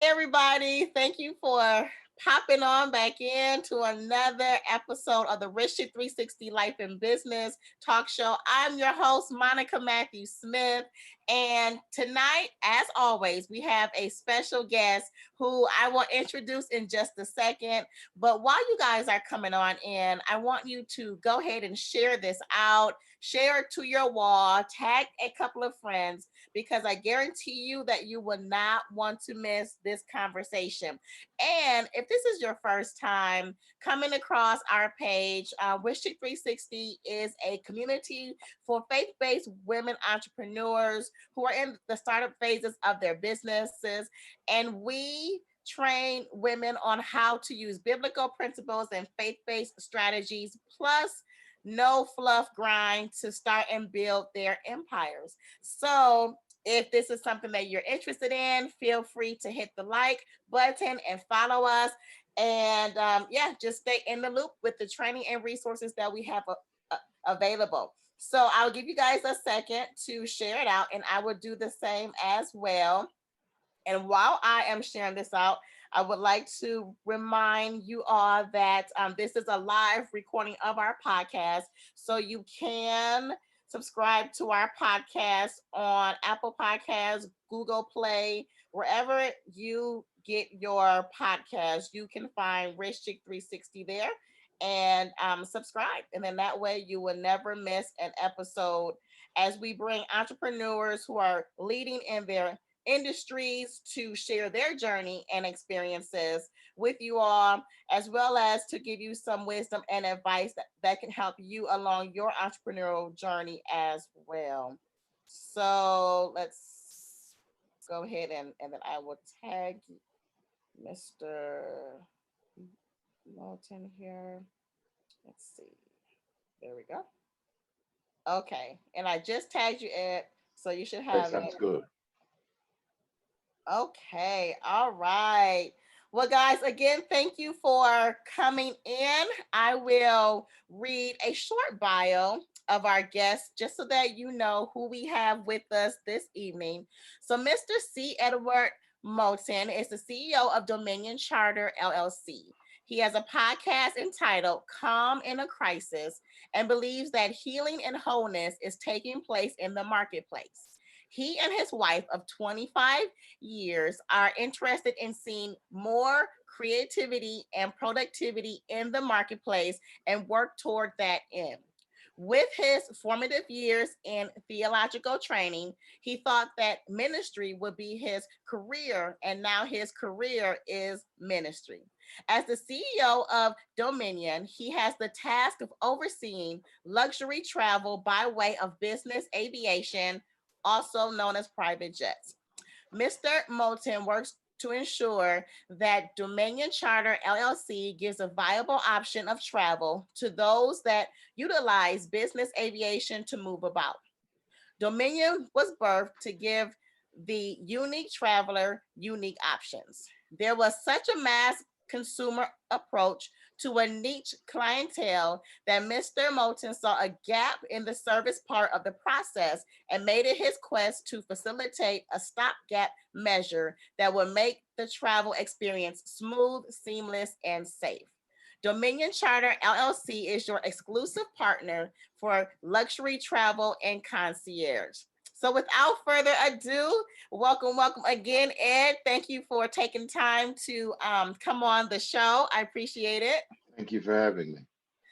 everybody. Thank you for popping on back in to another episode of the Rich 360 Life and Business Talk Show. I'm your host, Monica Matthew Smith. And tonight, as always, we have a special guest who I will introduce in just a second. But while you guys are coming on in, I want you to go ahead and share this out, share it to your wall, tag a couple of friends, because I guarantee you that you will not want to miss this conversation. And if this is your first time coming across our page, Wish 360 is a community for faith-based women entrepreneurs who are in the startup phases of their businesses. And we train women on how to use biblical principles and faith-based strategies, plus no fluff grind to start and build their empires. So if this is something that you're interested in, feel free to hit the like button and follow us. And yeah, just stay in the loop with the training and resources that we have available. So I'll give you guys a second to share it out, and I will do the same as well. And while I am sharing this out, I would like to remind you all that this is a live recording of our podcast. So you can subscribe to our podcast on Apple Podcasts, Google Play, wherever you get your podcast. You can find Rich Chick 360 there and subscribe. And then that way you will never miss an episode as we bring entrepreneurs who are leading in their industries to share their journey and experiences with you all, as well as to give you some wisdom and advice that can help you along your entrepreneurial journey as well. So let's go ahead and then I will tag Mr. Moten here. Let's see. There we go. Okay. And I just tagged you, Ed. So you should That have sounds it. good. Okay, all right. Well, guys, again, thank you for coming in. I will read a short bio of our guest just so that you know who we have with us this evening. So, Mr. C Edward Moten is the CEO of Dominion Charter LLC. He has a podcast entitled Calm in a Crisis and believes that healing and wholeness is taking place in the marketplace. He and his wife of 25 years are interested in seeing more creativity and productivity in the marketplace and work toward that end. With his formative years in theological training, he thought that ministry would be his career, and now his career is ministry. As the CEO of Dominion, he has the task of overseeing luxury travel by way of business aviation, also known as private jets. Mr. Moten works to ensure that Dominion Charter LLC gives a viable option of travel to those that utilize business aviation to move about. Dominion was birthed to give the unique traveler unique options. There was such a mass consumer approach to a niche clientele that Mr. Moten saw a gap in the service part of the process and made it his quest to facilitate a stopgap measure that would make the travel experience smooth, seamless, and safe. Dominion Charter LLC is your exclusive partner for luxury travel and concierge. So without further ado, welcome again, Ed. Thank you for taking time to come on the show. I appreciate it. Thank you for having me.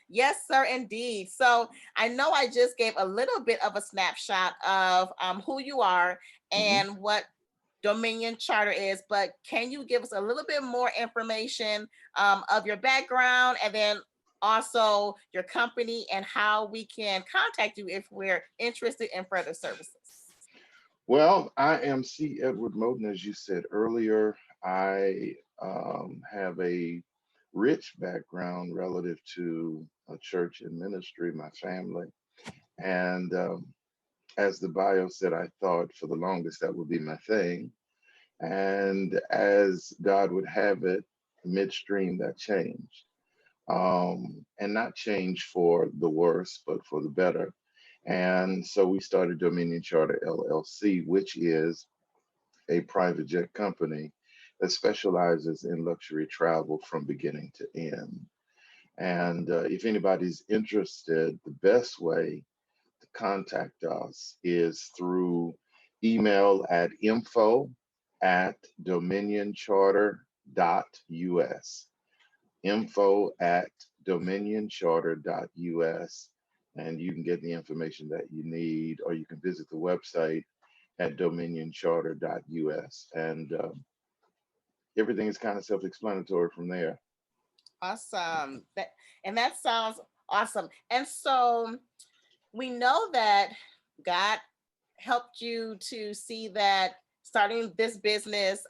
Yes, sir, indeed. So I know I just gave a little bit of a snapshot of who you are hmm and what Dominion Charter is, but can you give us a little bit more information of your background, and then also your company and how we can contact you if we're interested in further services? Well, I am C. Edward Moten, as you said earlier. I have a rich background relative to church and ministry, my family. And as the bio said, I thought for the longest that would be my thing. And as God would have it, midstream that changed. And not change for the worse, but for the better. And so we started Dominion Charter LLC, which is a private jet company that specializes in luxury travel from beginning to end. And if anybody's interested, the best way to contact us is through email at info at dominioncharter.us. Info at dominioncharter.us. And you can get the information that you need, or you can visit the website at dominioncharter.us. And everything is kind of self explanatory from there. Awesome. That sounds awesome. And so we know that God helped you to see that starting this business,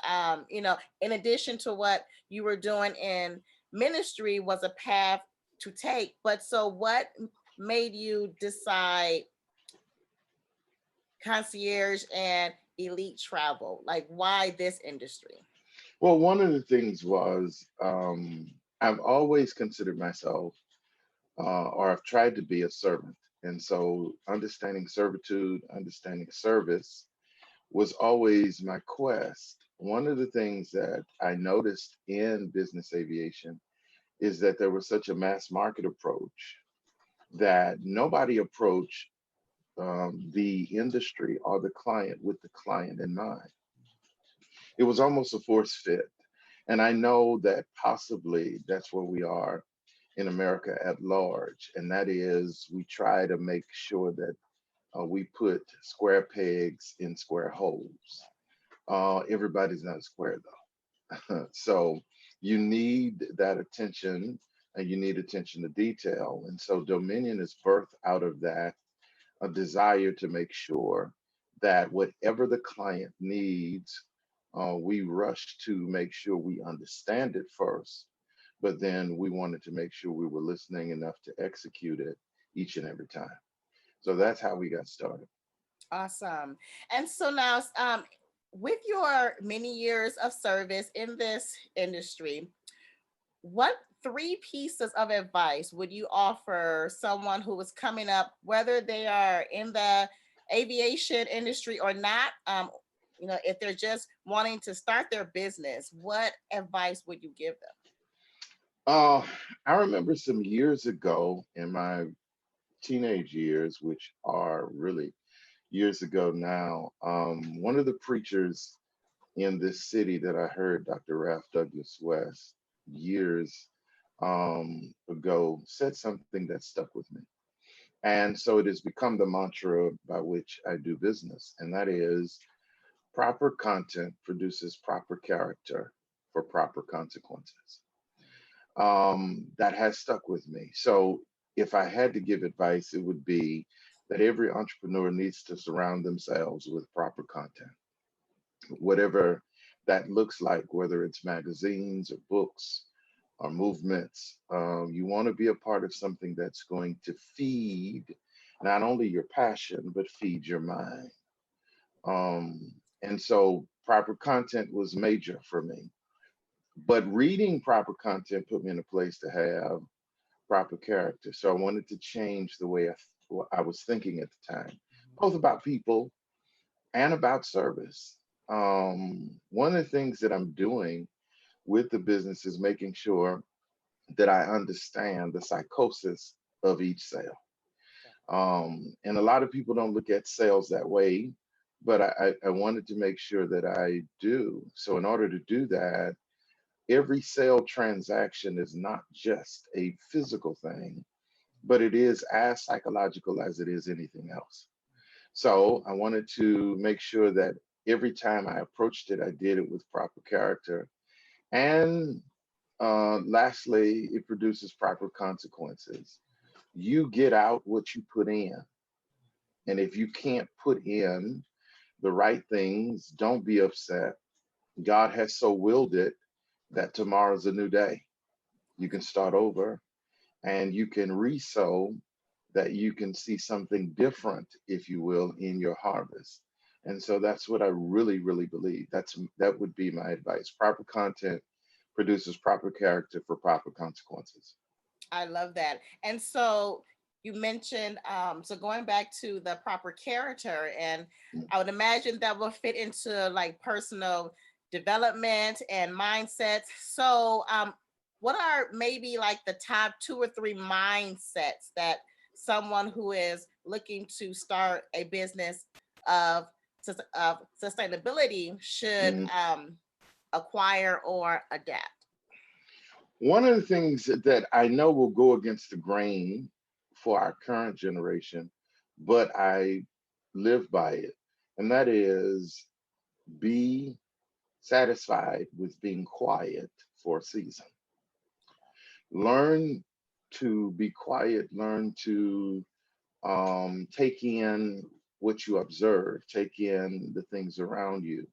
in addition to what you were doing in ministry, was a path to take. But so what made you decide concierge and elite travel? Like, why this industry? Well, one of the things was I've always considered myself, or I've tried to be a servant. And so understanding servitude, understanding service was always my quest. One of the things that I noticed in business aviation is that there was such a mass market approach that nobody approached the industry or the client with the client in mind. It was almost a force fit. And I know that possibly that's where we are in America at large. And that is, we try to make sure that we put square pegs in square holes. Everybody's not square though. So you need that attention, and you need attention to detail. And so Dominion is birthed out of that, a desire to make sure that whatever the client needs, we rush to make sure we understand it first, but then we wanted to make sure we were listening enough to execute it each and every time. So that's how we got started. Awesome. And so now, with your many years of service in this industry, what three pieces of advice would you offer someone who is coming up, whether they are in the aviation industry or not? If they're just wanting to start their business, what advice would you give them? Uh, I remember some years ago in my teenage years, which are really years ago now, one of the preachers in this city that I heard, Dr. Ralph Douglas West, years ago, said something that stuck with me. And so it has become the mantra by which I do business, and that is proper content produces proper character for proper consequences. That has stuck with me. So if I had to give advice, it would be that every entrepreneur needs to surround themselves with proper content, whatever that looks like, whether it's magazines or books or movements. You want to be a part of something that's going to feed not only your passion, but feed your mind. And so proper content was major for me. But reading proper content put me in a place to have proper character. So I wanted to change the way I was thinking at the time, both about people and about service. One of the things that I'm doing with the business is making sure that I understand the psychosis of each sale. And a lot of people don't look at sales that way, but I wanted to make sure that I do. So in order to do that, every sale transaction is not just a physical thing, but it is as psychological as it is anything else. So I wanted to make sure that every time I approached it, I did it with proper character. And lastly, it produces proper consequences. You get out what you put in. And if you can't put in the right things, don't be upset. God has so willed it that tomorrow's a new day. You can start over, and you can resow, that you can see something different, if you will, in your harvest. And so that's what I really, really believe. That would be my advice. Proper content produces proper character for proper consequences. I love that. And so you mentioned, so going back to the proper character, and Mm. I would imagine that will fit into like personal development and mindsets. So, what are maybe like the top 2 or 3 mindsets that someone who is looking to start a business of, of sustainability should Mhm. acquire or adapt? One of the things that I know will go against the grain for our current generation, but I live by it, and that is be satisfied with being quiet for a season. Learn to be quiet, learn to take in what you observe, take in the things around you.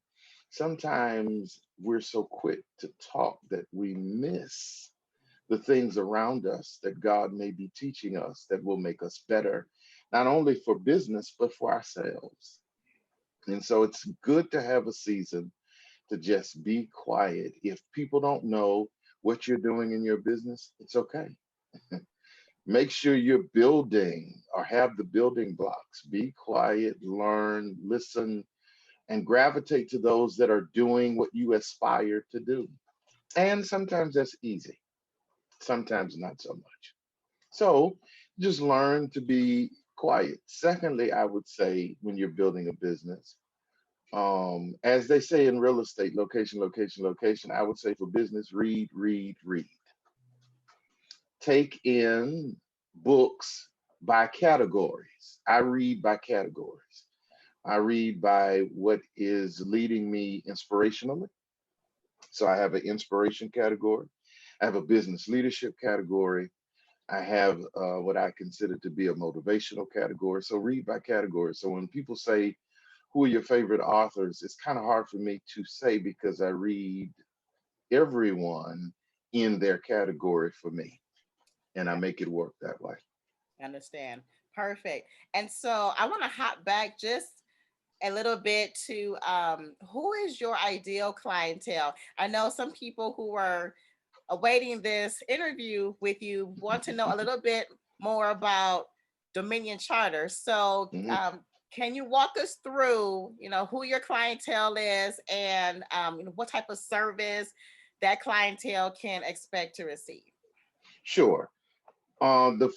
Sometimes we're so quick to talk that we miss the things around us that God may be teaching us that will make us better, not only for business, but for ourselves. And so it's good to have a season to just be quiet. If people don't know what you're doing in your business, it's okay. Make sure you're building or have the building blocks. Be quiet, learn, listen, and gravitate to those that are doing what you aspire to do. And sometimes that's easy, sometimes not so much. So just learn to be quiet. Secondly, I would say when you're building a business, as they say in real estate, location, location, location, I would say for business, read, read, read. Take in books by categories. I read by categories. I read by what is leading me inspirationally. So I have an inspiration category. I have a business leadership category. I have what I consider to be a motivational category. So read by category. So when people say, who are your favorite authors? It's kind of hard for me to say because I read everyone in their category for me and I Okay, make it work that way. understand. Perfect. And so I want to hop back just a little bit to who is your ideal clientele? I know some people who are awaiting this interview with you want to know a little bit more about Dominion Charter. So, Mhm. can you walk us through, who your clientele is and what type of service that clientele can expect to receive? Sure. The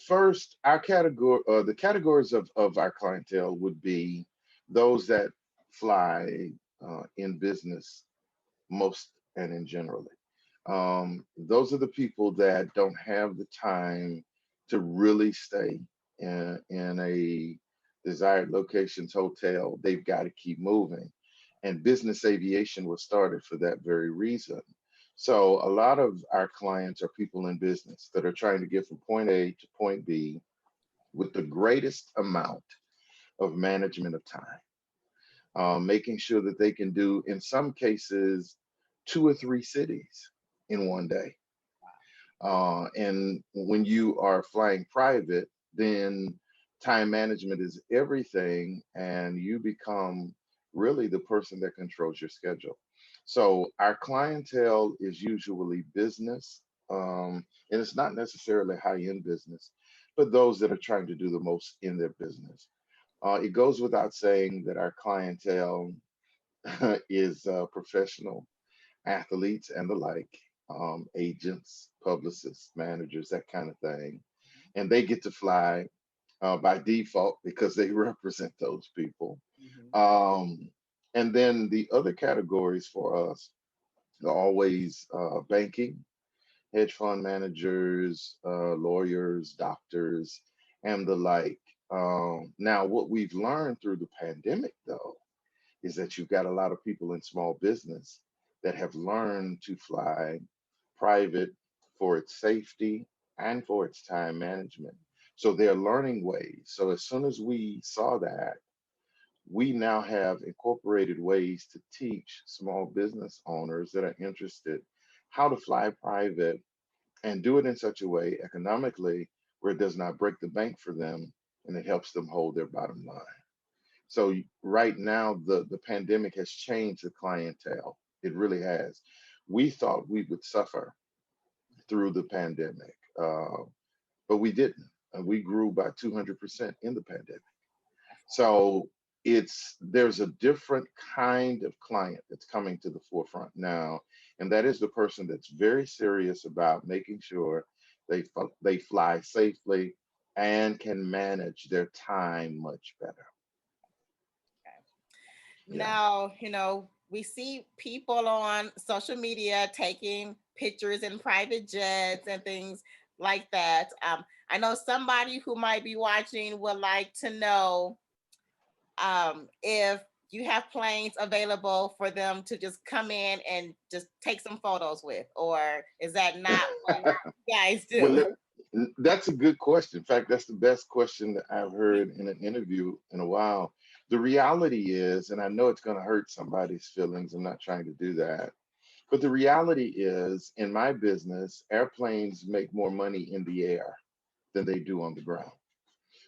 categories of our clientele would be those that fly in business most and in generally. Those are the people that don't have the time to really stay in a desired locations hotel. They've got to keep moving. And business aviation was started for that very reason. So a lot of our clients are people in business that are trying to get from point A to point B with the greatest amount of management of time, making sure that they can do, in some cases, 2 or 3 cities in one day. And when you are flying private, then time management is everything, and you become really the person that controls your schedule. So our clientele is usually business, and it's not necessarily high-end business, but those that are trying to do the most in their business. It goes without saying that our clientele is professional athletes and the like, agents, publicists, managers, that kind of thing. And they get to fly by default because they represent those people. Mhm. Um, and then the other categories for us are always banking, hedge fund managers, lawyers, doctors, and the like. Now, what we've learned through the pandemic, though, is that you've got a lot of people in small business that have learned to fly private for its safety and for its time management. So they're learning ways. So as soon as we saw that, we now have incorporated ways to teach small business owners that are interested how to fly private and do it in such a way economically where it does not break the bank for them and it helps them hold their bottom line. So right now, the pandemic has changed the clientele. It really has. We thought we would suffer through the pandemic, but we didn't. And we grew by 200% in the pandemic. So there's a different kind of client that's coming to the forefront now, and that is the person that's very serious about making sure they fly safely and can manage their time much better. Yeah. Now, we see people on social media taking pictures in private jets and things like that. I know somebody who might be watching would like to know if you have planes available for them to just come in and just take some photos with, or is that not what you guys Well, do? that's a good question. In fact, that's the best question that I've heard in an interview in a while. The reality is, and I know it's going to hurt somebody's feelings, I'm not trying to do that. But the reality is, in my business, airplanes make more money in the air than they do on the ground.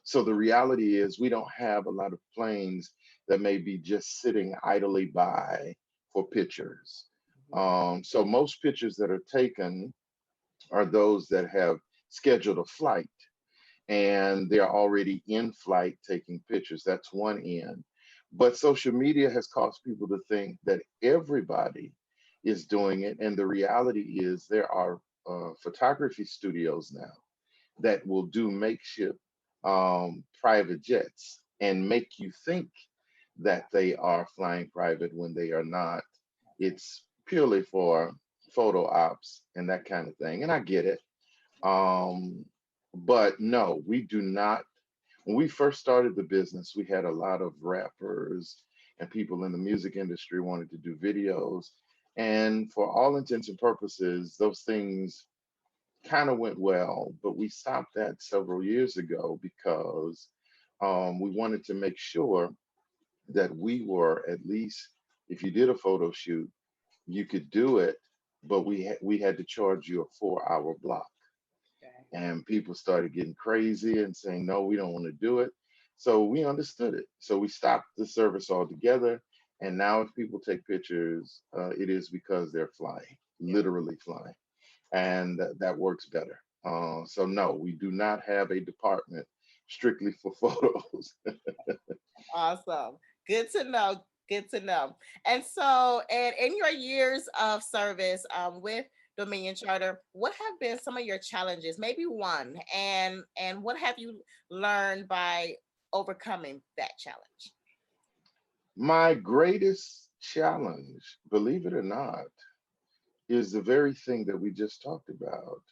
So the reality is, we don't have a lot of planes that may be just sitting idly by for pictures. So most pictures that are taken are those that have scheduled a flight and they're already in flight taking pictures. That's one end. But social media has caused people to think that everybody is doing it. And the reality is, there are photography studios now that will do makeshift private jets and make you think that they are flying private when they are not. It's purely for photo ops and that kind of thing. And I get it. Um, but no, we do not. When we first started the business, we had a lot of rappers and people in the music industry wanted to do videos. And for all intents and purposes, those things kind of went well, but we stopped that several years ago because we wanted to make sure that we were, at least if you did a photo shoot, you could do it, but we had to charge you a 4 hour block. Okay. And people started getting crazy and saying, no, we don't want to do it. So we understood it. So we stopped the service altogether. And now, if people take pictures, it is because they're flying, Yeah. literally flying. And that works better. So, no, we do not have a department strictly for photos. Awesome. Good to know. Good to know. And so, and in your years of service with Dominion Charter, what have been some of your challenges? Maybe one, and what have you learned by overcoming that challenge? My greatest challenge, believe it or not, is the very thing that we just talked about.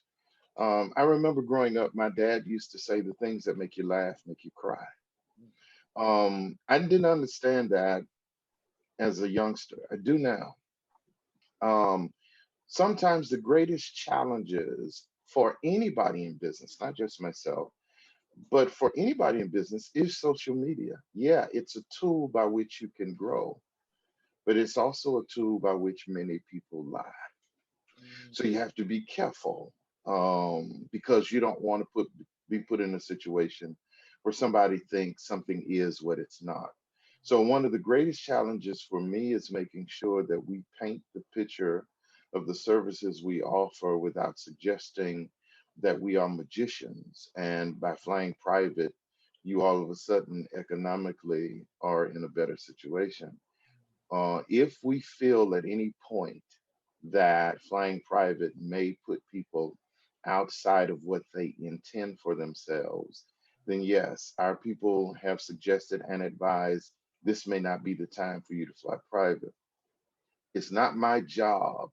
I remember growing up, my dad used to say, the things that make you laugh make you cry. I didn't understand that as a youngster. I do now. Um, Sometimes the greatest challenges for anybody in business, not just myself, but for anybody in business, is social media. Yeah, it's a tool by which you can grow, but it's also a tool by which many people lie. Mm. So you have to be careful, because you don't want to be put in a situation where somebody thinks something is what it's not. So one of the greatest challenges for me is making sure that we paint the picture of the services we offer without suggesting that we are magicians. And by flying private, you all of a sudden economically are in a better situation. If we feel at any point that flying private may put people outside of what they intend for themselves, then yes, our people have suggested and advised this may not be the time for you to fly private. It's not my job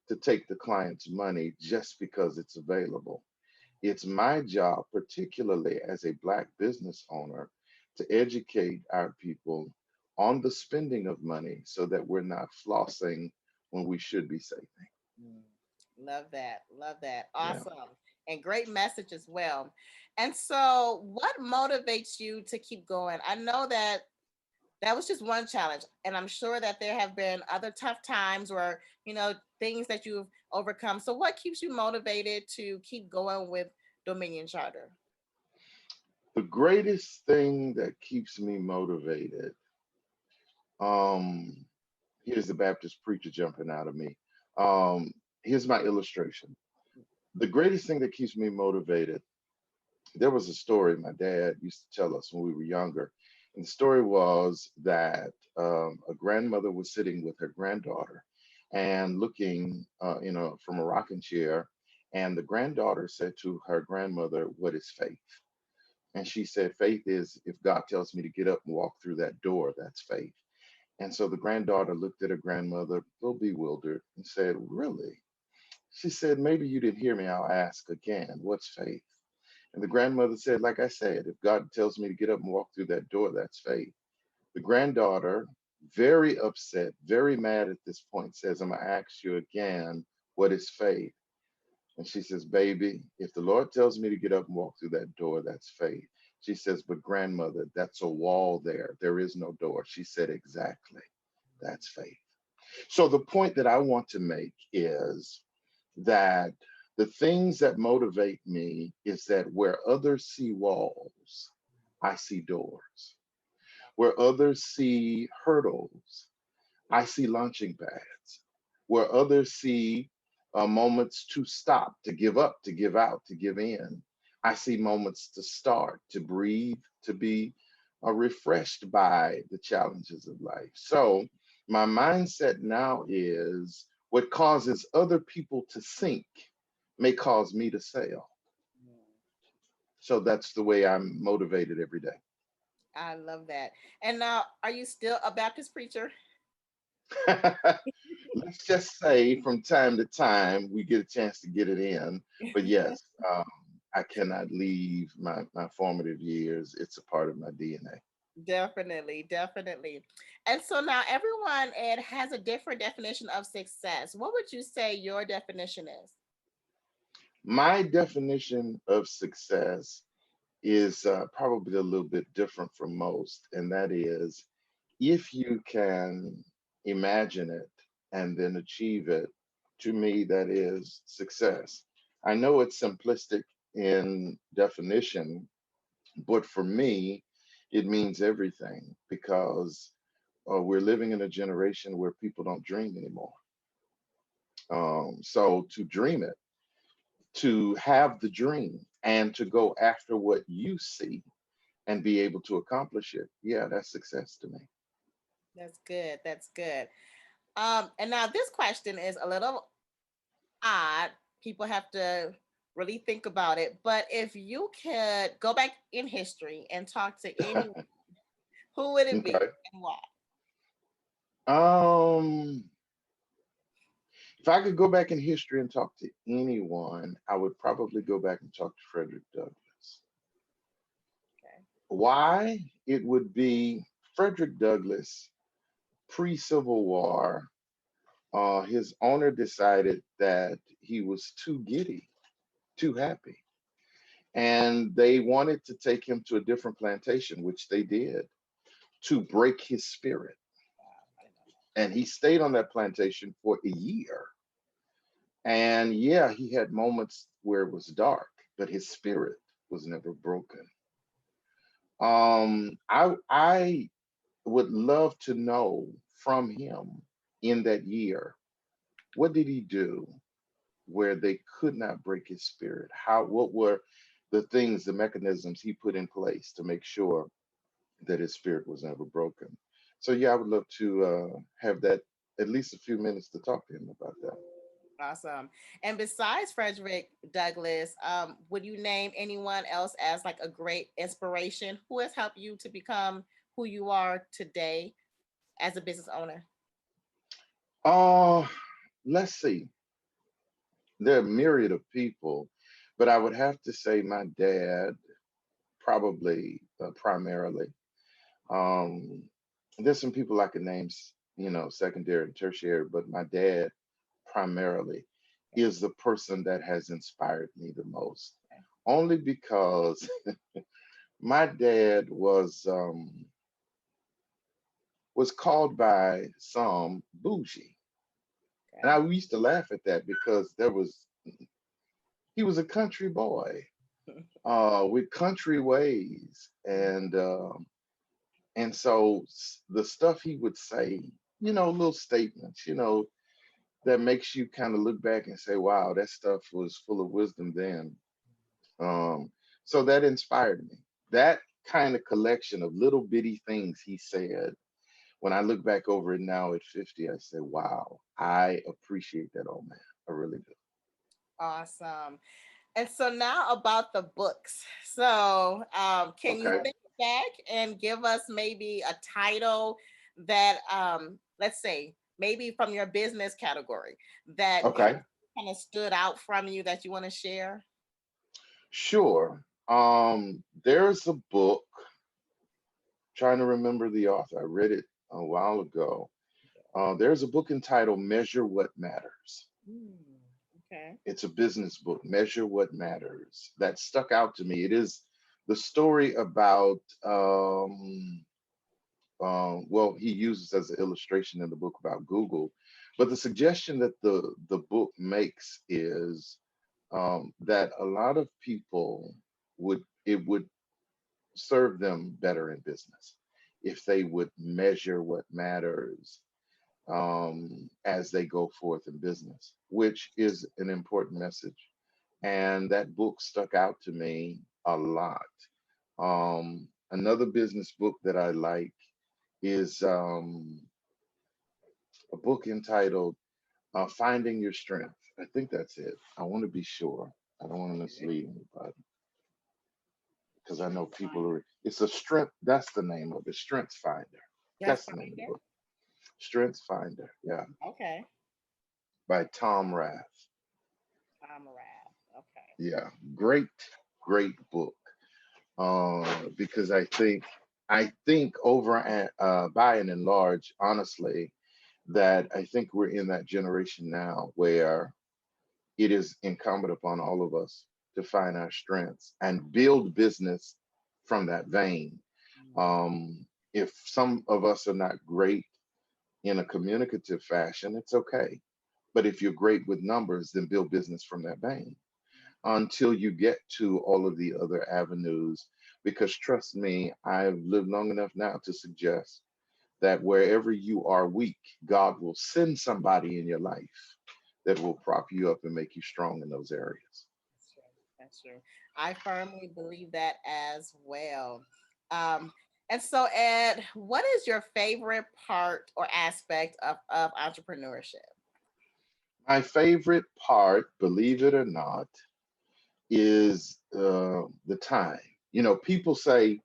to take the client's money just because it's available. It's my job, particularly as a Black business owner, to educate our people on the spending of money so that we're not flossing when we should be saving. Mm. Love that. Love that. Yeah. Awesome. And great message as well. And so, what motivates you to keep going? I know that that was just one challenge, and I'm sure that there have been other tough times or, things that you've overcome. So, what keeps you motivated to keep going with Dominion Charter? The greatest thing that keeps me motivated, um, here's the Baptist preacher jumping out of me. Um, Here's my illustration. The greatest thing that keeps me motivated, there was a story my dad used to tell us when we were younger. And the story was that a grandmother was sitting with her granddaughter and looking, from a rocking chair. And the granddaughter said to her grandmother, "What is faith?" And she said, "Faith is if God tells me to get up and walk through that door, that's faith." And so the granddaughter looked at her grandmother, a little bewildered, and said, "Really?" She said, "Maybe you didn't hear me. I'll ask again. What's faith?" And the grandmother said, "Like I said, if God tells me to get up and walk through that door, that's faith." The granddaughter, very upset, very mad at this point, says, "I'm going to ask you again, what is faith?" And she says, "Baby, if the Lord tells me to get up and walk through that door, that's faith." She says, "But grandmother, that's a wall there. There is no door." She said, "Exactly. That's faith." So the point that I want to make is that the things that motivate me is that where others see walls, I see doors. Where others see hurdles, I see launching pads. Where others see moments to stop, to give up, to give out, to give in, I see moments to start, to breathe, to be refreshed by the challenges of life. So my mindset now is what causes other people to sink may cause me to sail. So that's the way I'm motivated every day. I love that. And now, are you still a Baptist preacher? Let's just say from time to time we get a chance to get it in. But yes, I cannot leave my formative years. It's a part of my DNA. Definitely, definitely. And so now everyone, it has a different definition of success. What would you say your definition is? My definition of success is probably a little bit different from most, and that is if you can imagine it and then achieve it, to me, that is success. I know it's simplistic in definition, but for me, it means everything because we're living in a generation where people don't dream anymore. So to dream it, to have the dream, and to go after what you see and be able to accomplish it, yeah, that's success to me. That's good. That's good. And now this question is a little odd. People have to really think about it. But if you could go back in history and talk to anyone, who would it be Okay. and why? Um, if I could go back in history and talk to anyone, I would probably go back and talk to Frederick Douglass. Okay. Why? It would be Frederick Douglass pre-Civil War. His owner decided that he was too giddy, too happy, and they wanted to take him to a different plantation, which they did, to break his spirit. Wow, I didn't know And he stayed on that plantation for a year. And yeah, he had moments where it was dark, but his spirit was never broken. I would love to know from him in that year, what did he do where they could not break his spirit? What were the things, the mechanisms he put in place to make sure that his spirit was never broken? So yeah, I would love to have that at least a few minutes to talk to him about that. that. Awesome. And besides Frederick Douglass, would you name anyone else as like a great inspiration who has helped you to become who you are today as a business owner? Uh, let's see. There are a myriad of people, but I would have to say my dad, probably primarily. Um, there's some people I could name, secondary and tertiary, but my dad primarily Okay. is the person that has inspired me the most. Okay. Only because my dad was called by some bougie, and I Okay. used to laugh at that because he was a country boy with country ways, and so the stuff he would say, little statements, that makes you kind of look back and say, wow, that stuff was full of wisdom then. Um, so that inspired me. That kind of collection of little bitty things he said. When I look back over it now at 50, I say, wow, I appreciate that old man. I really do. Awesome. And so now about the books. So, can you Okay. think back and give us maybe a title that, let's say, maybe from your business category that Okay. kind of stood out from you that you want to share? Sure. There's a book, trying to remember the author. I read it a while ago. There's a book entitled Measure What Matters. Hmm, okay. It's a business book, Measure What Matters, that stuck out to me. It is the story about, well, he uses as an illustration in the book about Google, but the suggestion that the book makes is that a lot of people would serve them better in business if they would measure what matters as they go forth in business, which is an important message. And that book stuck out to me a lot. Another business book that I like is a book entitled Finding Your Strength. I think that's it. I want to be sure. I don't want to Okay. mislead anybody because I know people are. It's a strength. That's the name of it. Strength Finder. That's That's the name of the fine. book. Strength Finder. Yeah, Okay. by Tom Rath. Comrade. Okay. Yeah, great, great book. Because I think over and by and large, honestly, that I think we're in that generation now where it is incumbent upon all of us to find our strengths and build business from that vein. If some of us are not great in a communicative fashion, it's okay. But if you're great with numbers, then build business from that vein until you get to all of the other avenues. Because trust me, I've lived long enough now to suggest that wherever you are weak, God will send somebody in your life that will prop you up and make you strong in those areas. That's true. That's true. I firmly believe that as well. Um, and so, Ed, what is your favorite part or aspect of entrepreneurship? My favorite part, believe it or not, is the time. People say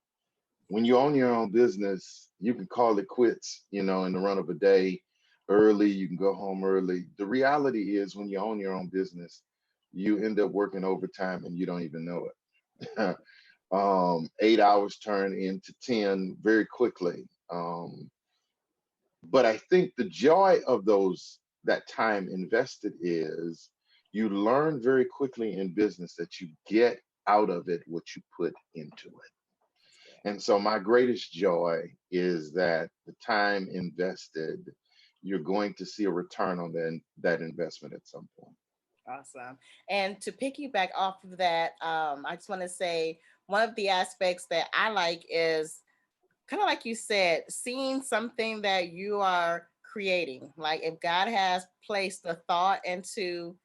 when you own your own business, you can call it quits, in the run of a day early, you can go home early. The reality is, when you own your own business, you end up working overtime and you don't even know it. 8 hours turn into 10 very quickly. But I think the joy of that time invested is you learn very quickly in business that you get out of it what you put into it. That's good. And so my greatest joy is that the time invested, you're going to see a return on that investment at some point. Awesome. And to piggyback off of that, I just want to say one of the aspects that I like is kind of like you said, seeing something that you are creating. Like if God has placed a thought into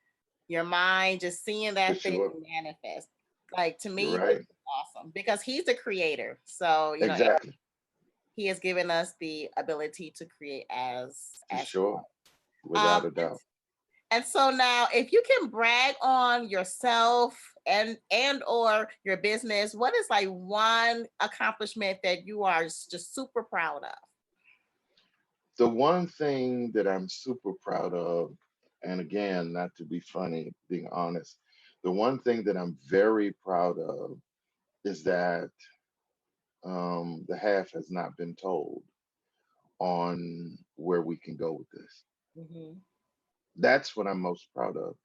your mind, just seeing For that thing sure. manifest. Like to You're me, this right. is awesome because He's the creator. So Exactly. He has given us the ability to create For as sure. well. Without a doubt. And so now, if you can brag on yourself and or your business, what is like one accomplishment that you are just super proud of? The one thing that I'm super proud of, and again, not to be funny, being honest, the one thing that I'm very proud of is that the half has not been told on where we can go with this. Hmm. That's what I'm most proud of.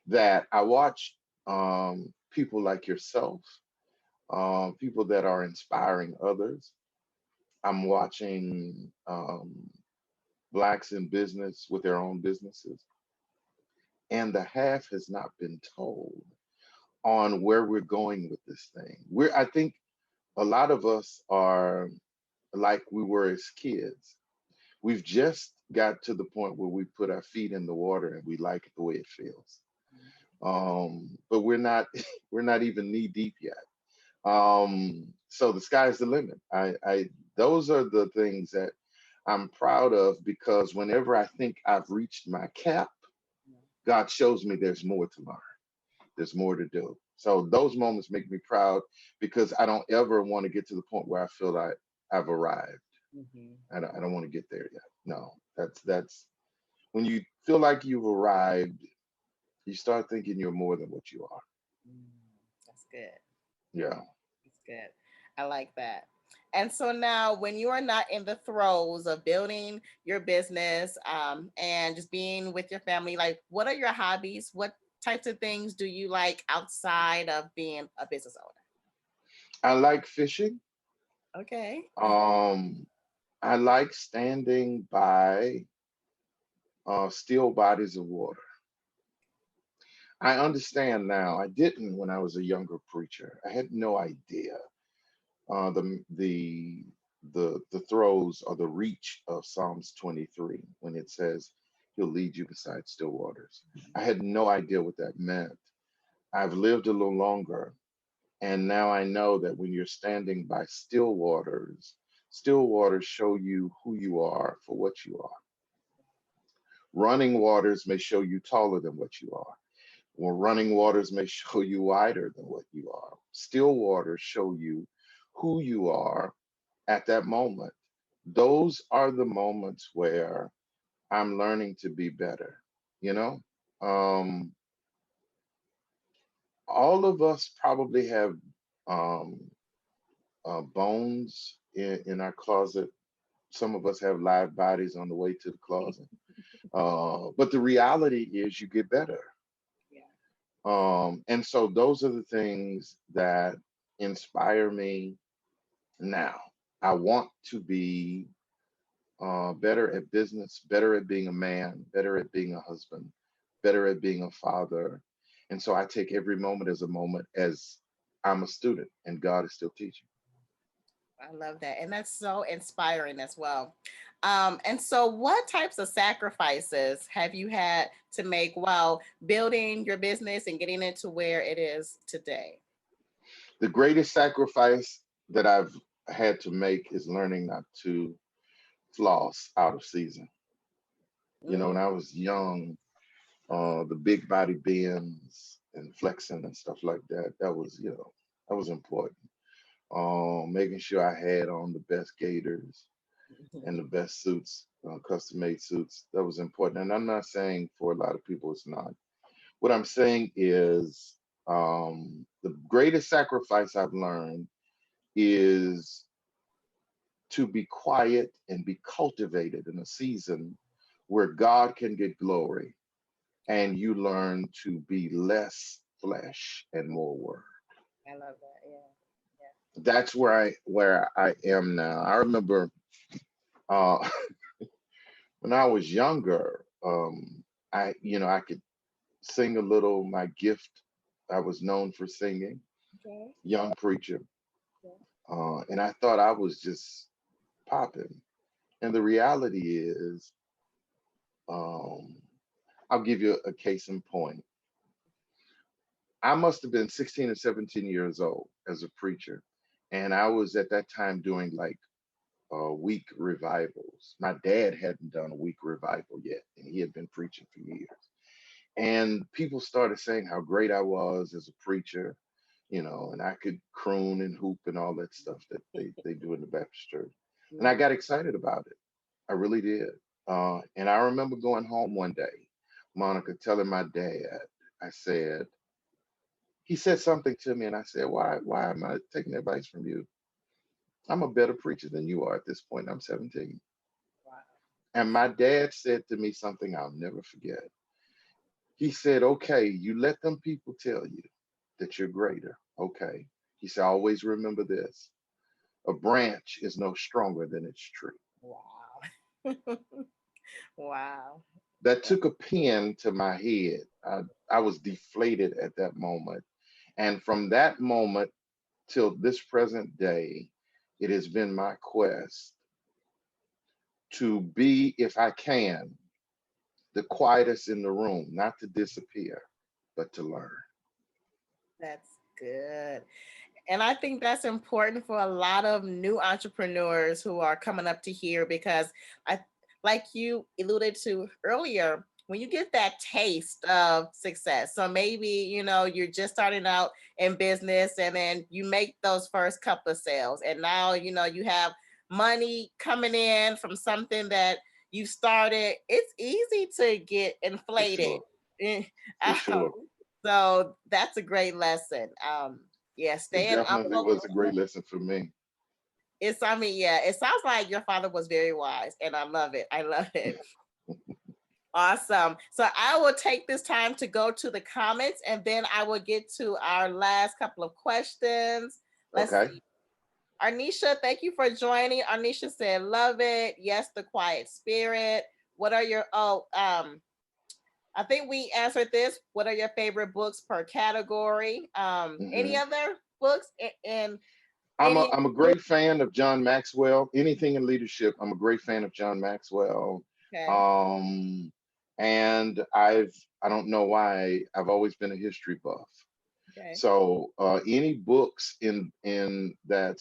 That I watch people like yourself, people that are inspiring others. I'm watching Blacks in business with their own businesses, and the half has not been told on where we're going with this thing. I think a lot of us are like we were as kids. We've just got to the point where we put our feet in the water and we like it the way it feels. But we're not we're not even knee deep yet. So the sky's the limit. Those are the things that I'm proud of, because whenever I think I've reached my cap, God shows me there's more to learn. There's more to do. So those moments make me proud, because I don't ever want to get to the point where I feel like I've arrived. Mhm. I don't want to get there yet. No, that's when you feel like you've arrived, you start thinking you're more than what you are. Mm, that's good. Yeah. That's good. I like that. And so now, when you are not in the throes of building your business and just being with your family, like what are your hobbies? What types of things do you like outside of being a business I like fishing. owner? Okay. Um, I like standing by still bodies of water. I understand now. I didn't when I was a younger preacher. I had no idea the throes or the reach of Psalms 23 when it says he'll lead you beside still waters. I had no idea what that meant. I've lived a little longer, and now I know that when you're standing by still waters show you who you are for what you are. Running waters may show you taller than what you are. Well, running waters may show you wider than what you are. Still waters show you who you are at that moment. Those are the moments where I'm learning to be better. You know, um, all of us probably have um, bones in our closet. Some of us have live bodies on the way to the closet. But the reality is, you get better. Yeah. And so those are the things that inspire me now. I want to be better at business, better at being a man, better at being a husband, better at being a father. And so I take every moment as a moment as I'm a student and God is still teaching. I love that. And that's so inspiring as well. And so, what types of sacrifices have you had to make while building your business and getting it to where it is today? The greatest sacrifice that I've had to make is learning not to floss out of season. You know, Mm, when I was young, the big body bends and flexing and stuff like that, that was important. Making sure I had on the best gaiters and the best suits, custom made suits, that was important. And I'm not saying for a lot of people it's not. What I'm saying is the greatest sacrifice I've learned is to be quiet and be cultivated in a season where God can get glory, and you learn to be less flesh and more word. I love that. Yeah. That's where I am now. I remember uh, when I was younger, I could sing a little. My gift, I was known for singing. Okay. Young preacher, Yeah. and I thought I was just popping. And the reality is, um, I'll give you a case in point. I must have been 16 or 17 years old as a preacher, and I was at that time doing like week revivals. My dad hadn't done a week revival yet, and he had been preaching for years. And people started saying how great I was as a preacher, and I could croon and hoop and all that stuff that they do in the Baptist church. And I Mhm. got excited about it. I really did. And I remember going home one day, Monica, telling my dad, I said, he said something to me, and I said, why am I taking advice from you? I'm a better preacher than you are at this point. I'm 17. Wow. And my dad said to me something I'll never forget. He said, okay, you let them people tell you that you're greater. Okay. He said, always remember this: a branch is no stronger than its tree. Wow. Wow. That took a pin to my head. I was deflated at that moment. And from that moment till this present day, it has been my quest to be, if I can, the quietest in the room, not to disappear, but to learn. That's good. And I think that's important for a lot of new entrepreneurs who are coming up to here because I, like you alluded to earlier, when you get that taste of success. So maybe, you're just starting out in business and then you make those first couple of sales and now, you have money coming in from something that you started. It's easy to get For inflated. sure. Eh, For um, sure. so that's a great lesson. Yeah, It staying definitely humble. was a great lesson for me. I mean, yeah, it sounds like your father was very wise, and I love it. I love it. Awesome. So I will take this time to go to the comments and then I will get to our last couple of questions. Let's Okay. see. Arnisha, thank you for joining. Arnisha said, love it. Yes, the quiet spirit. What are your, I think we answered this. What are your favorite books per category? Any hmm other books and I'm a any, I'm a great fan of John Maxwell. Anything in leadership, I'm a great fan of John Maxwell. okay, Um, and I don't know why I've always been a history buff. okay. So any books in that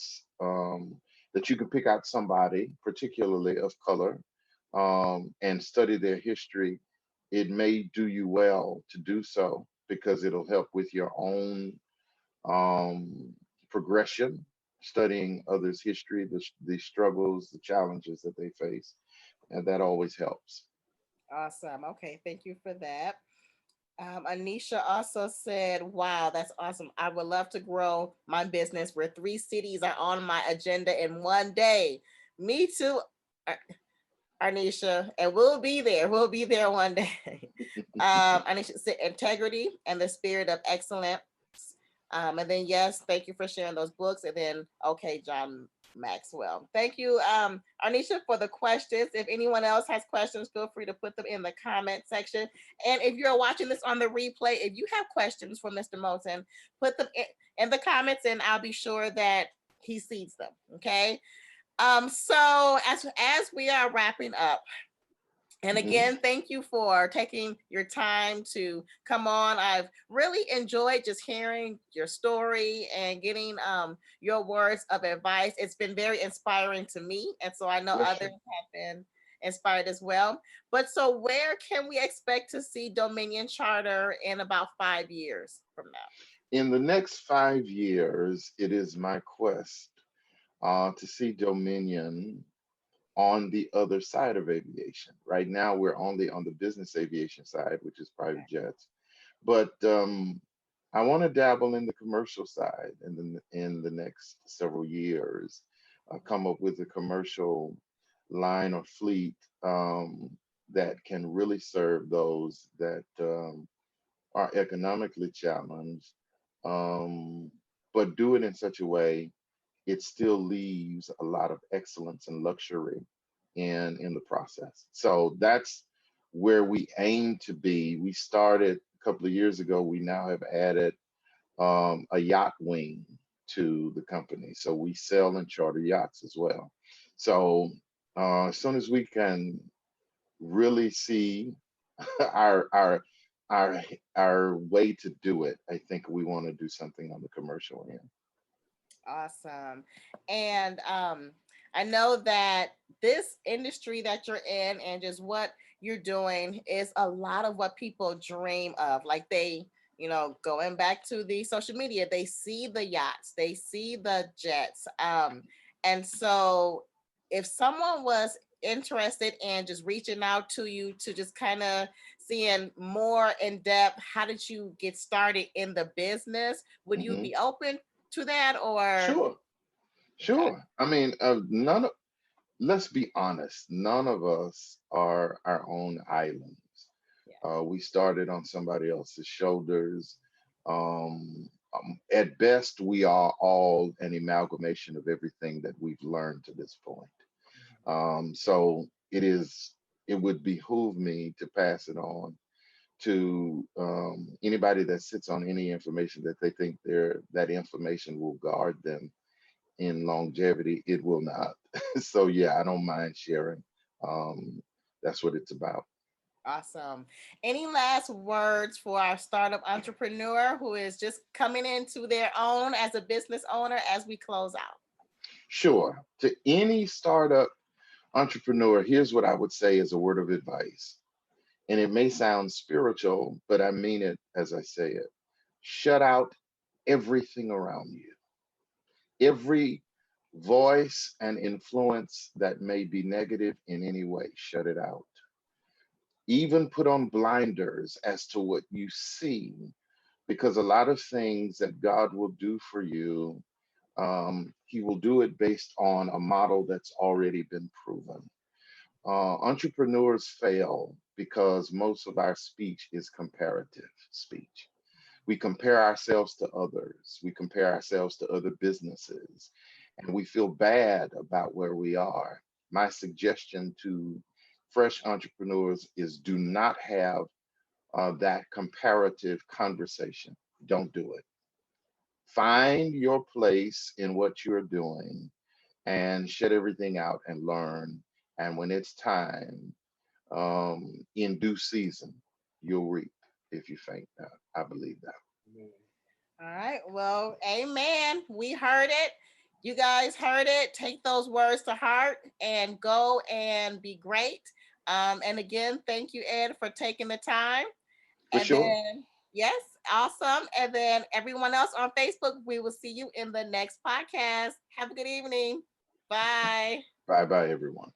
you can pick out somebody, particularly of color, and study their history, it may do you well to do so because it'll help with your own um, progression, studying others' history, the struggles, the challenges that they face, and that always helps. Awesome. Okay, thank you for that. Anisha also said, wow, that's awesome. I would love to grow my business where 3 cities are on my agenda in one day. Me too, Ar- Anisha, and we'll be there. We'll be there one day. Anisha said, integrity and the spirit of excellence. And then, yes, thank you for sharing those books. And then, okay, John Maxwell. Thank you, Arnisha, for the questions. If anyone else has questions, feel free to put them in the comment section. And if you're watching this on the replay, if you have questions for Mr. Moten, put them in the comments and I'll be sure that he sees them. Okay. So as we are wrapping up, and hmm again, thank you for taking your time to come on. I've really enjoyed just hearing your story and getting your words of advice. It's been very inspiring to me. And so I know Bless others you. have been inspired as well. But so where can we expect to see Dominion Charter in about 5 years from now? In the next 5 years, it is my quest to see Dominion on the other side of aviation. Right now, we're only on the business aviation side, which is private jets. But I want to dabble in the commercial side in the next several years. Come up with a commercial line or fleet that can really serve those that are economically challenged, um, but do it in such a way it still leaves a lot of excellence and luxury in the process. So that's where we aim to be. We started a couple of years ago. We now have added a yacht wing to the company, so we sell and charter yachts as well. So as soon as we can really see our our our our way to do it, I think we want to do something on the commercial end. Awesome. And I know that this industry that you're in and just what you're doing is a lot of what people dream of. Like they, going back to the social media, they see the yachts, they see the jets. And so if someone was interested in just reaching out to you to just kind of seeing more in depth, how did you get started in the business? Would you hmm be open to that or Sure, okay, sure. I mean, none of let's be honest, none of us are our own islands. yeah, We started on somebody else's shoulders. At best, we are all an amalgamation of everything that we've learned to this point. So it would behoove me to pass it on to anybody that sits on any information that they think that information will guard them in longevity. It will not. So yeah, I don't mind sharing. Um, that's what it's about. Awesome. Any last words for our startup entrepreneur who is just coming into their own as a business owner as we close out? Sure. To any startup entrepreneur, here's what I would say as a word of advice. And it may sound spiritual, but I mean it as I say it. Shut out everything around you. Every voice and influence that may be negative in any way, shut it out. Even put on blinders as to what you see, because a lot of things that God will do for you, He will do it based on a model that's already been proven. Entrepreneurs fail because most of our speech is comparative speech. We compare ourselves to others, we compare ourselves to other businesses, and we feel bad about where we are. My suggestion to fresh entrepreneurs is do not have that comparative conversation. Don't do it. Find your place in what you're doing and shut everything out and learn. And when it's time, in due season, you'll reap if you faint not. I believe that. All right. Well, amen. We heard it. You guys heard it. Take those words to heart and go and be great. And again, thank you, Ed, for taking the time. For And sure. then, yes, awesome. And then everyone else on Facebook, we will see you in the next podcast. Have a good evening. Bye. Bye bye, everyone.